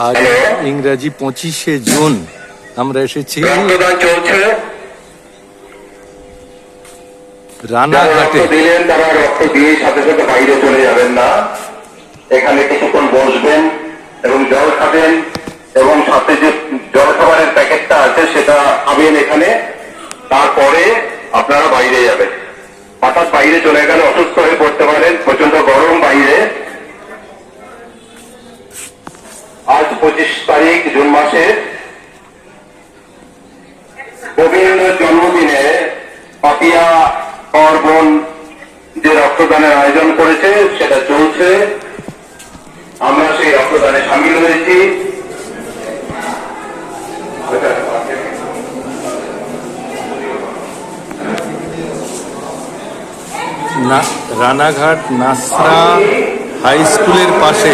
আজ ইংরেজি 25শে জুন আমরা এসেছি রক্তদান চলছে। রানাঘাটে। দিলেন তারা রক্ত দিয়ে সাথে সাথে বাইরে চলে যাবেন না, এখানে কিছুক্ষণ বসবেন এবং জল খাবেন এবং সাথে যে জল খাবারের প্যাকেটটা আছে সেটা খাবেন এখানে, তারপরে আপনারা বাইরে যাবেন। হঠাৎ বাইরে চলে গেলে অসুস্থ হয়ে পড়তে পারেন, প্রচন্ড গরম বাইরে। আজ 25 তারিখ জুন মাসে গোবিন্দের জন্মদিনে পাপিয়া পার্বণ যে রক্তদানের আয়োজন করেছে সেটা চলছে। আমরা সেই রক্তদানে সামিল হয়েছি। রানাঘাট নাসরা হাই স্কুলের পাশে